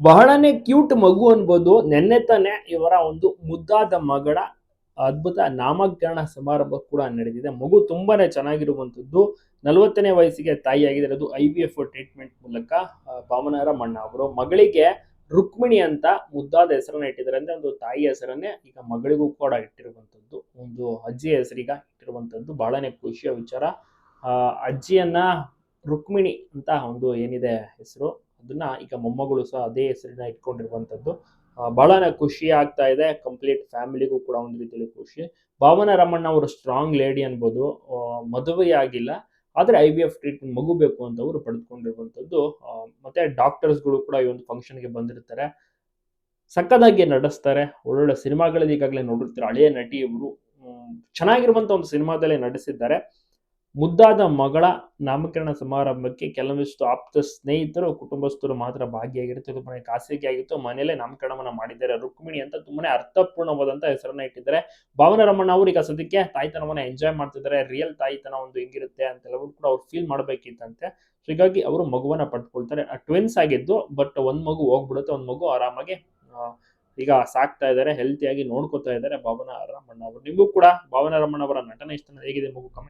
ಬಹಳನೇ ಕ್ಯೂಟ್ ಮಗು ಅನ್ಬೋದು. ನೆನ್ನೆ ತಾನೇ ಇವರ ಒಂದು ಮುದ್ದಾದ ಮಗಳ ಅದ್ಭುತ ನಾಮಕರಣ ಸಮಾರಂಭ ಕೂಡ ನಡೆದಿದೆ. ಮಗು ತುಂಬಾನೇ ಚೆನ್ನಾಗಿರುವಂತದ್ದು. 40ನೇ ವಯಸ್ಸಿಗೆ ತಾಯಿಯಾಗಿರೋದು IVF ಟ್ರೀಟ್ಮೆಂಟ್ ಮೂಲಕ. ಭಾವನಾ ರಮಣ್ಣ ಅವರು ಮಗಳಿಗೆ ರುಕ್ಮಿಣಿ ಅಂತ ಮುದ್ದಾದ ಹೆಸರನ್ನ ಇಟ್ಟಿದ್ದಾರೆ. ಅಂದ್ರೆ ಒಂದು ತಾಯಿ ಹೆಸರನ್ನೇ ಈಗ ಮಗಳಿಗೂ ಕೂಡ ಇಟ್ಟಿರುವಂತದ್ದು. ಒಂದು ಅಜ್ಜಿಯ ಹೆಸರಿಗ ಇಟ್ಟಿರುವಂತದ್ದು ಬಹಳನೇ ಖುಷಿಯ ವಿಚಾರ. ಅಜ್ಜಿಯನ್ನ ರುಕ್ಮಿಣಿ ಅಂತ ಒಂದು ಏನಿದೆ ಹೆಸರು, ಅದನ್ನ ಈಗ ಮೊಮ್ಮಗಳು ಸಹ ಅದೇ ಹೆಸರನ್ನ ಇಟ್ಕೊಂಡಿರುವಂತದ್ದು. ಬಹಳನೇ ಖುಷಿ ಆಗ್ತಾ ಇದೆ. ಕಂಪ್ಲೀಟ್ ಫ್ಯಾಮಿಲಿಗೂ ಕೂಡ ಒಂದು ರೀತಿಯಲ್ಲಿ ಖುಷಿ. ಭಾವನಾ ರಮಣ್ಣ ಅವರು ಸ್ಟ್ರಾಂಗ್ ಲೇಡಿ ಅನ್ಬೋದು. ಮದುವೆ ಆಗಿಲ್ಲ, ಆದ್ರೆ IVF ಟ್ರೀಟ್ಮೆಂಟ್ ಮಗು ಬೇಕು ಅಂತ ಅವರು ಪಡೆದುಕೊಂಡಿರುವಂತದ್ದು. ಮತ್ತೆ ಡಾಕ್ಟರ್ಸ್ಗಳು ಕೂಡ ಈ ಒಂದು ಫಂಕ್ಷನ್ಗೆ ಬಂದಿರ್ತಾರೆ. ಸಕ್ಕದಾಗಿ ನಡೆಸ್ತಾರೆ. ಒಳ್ಳೊಳ್ಳೆ ಸಿನಿಮಾಗಳಲ್ಲಿ ಈಗಾಗಲೇ ನೋಡಿರ್ತಾರೆ. ಹಳೆಯ ನಟಿ ಇವರು ಚೆನ್ನಾಗಿರುವಂತ ಒಂದು ಸಿನಿಮಾದಲ್ಲೇ ನಟಿಸಿದ್ದಾರೆ. ಮುದ್ದಾದ ಮಗಳ ನಾಮಕರಣ ಸಮಾರಂಭಕ್ಕೆ ಕೆಲವೊಂದಿಷ್ಟು ಆಪ್ತ ಸ್ನೇಹಿತರು, ಕುಟುಂಬಸ್ಥರು ಮಾತ್ರ ಭಾಗಿಯಾಗಿರುತ್ತೆ. ತುಂಬಾನೇ ಖಾಸಗಿಯಾಗಿತ್ತು. ಮನೆಯಲ್ಲೇ ನಾಮಕರಣವನ್ನ ಮಾಡಿದ್ದಾರೆ. ರುಕ್ಮಿಣಿ ಅಂತ ತುಂಬಾನೇ ಅರ್ಥಪೂರ್ಣವಾದಂತ ಹೆಸರನ್ನ ಇಟ್ಟಿದ್ದಾರೆ. ಭಾವನಾ ರಮಣ್ಣ ಅವರು ಈಗ ಸದ್ಯಕ್ಕೆ ತಾಯ್ತನವನ್ನ ಎಂಜಾಯ್ ಮಾಡ್ತಿದ್ದಾರೆ. ರಿಯಲ್ ತಾಯ್ತನ ಒಂದು ಹೆಂಗಿರುತ್ತೆ ಅಂತೆಲ್ಲವೂ ಕೂಡ ಅವ್ರು ಫೀಲ್ ಮಾಡ್ಬೇಕಿತ್ತಂತೆ. ಸೊ ಹೀಗಾಗಿ ಅವರು ಮಗುವನ್ನ ಪಡ್ಕೊಳ್ತಾರೆ. ಟ್ವಿನ್ಸ್ ಆಗಿದ್ದು, ಬಟ್ ಒಂದ್ ಮಗು ಹೋಗ್ಬಿಡುತ್ತೆ, ಒಂದ್ ಮಗು ಆರಾಮಾಗಿ ಈಗ ಸಾಕ್ತಾ ಇದ್ದಾರೆ, ಹೆಲ್ತಿಯಾಗಿ ನೋಡ್ಕೊತಾ ಇದ್ದಾರೆ ಭಾವನಾ ರಮಣ್ಣ ಅವರು. ನಿಮಗೂ ಕೂಡ ಭಾವನಾ ರಮಣ್ಣ ಅವರ ನಟನೆ ಇಷ್ಟ ಹೇಗಿದೆ ಮಗು ಕಮೆಂಟ್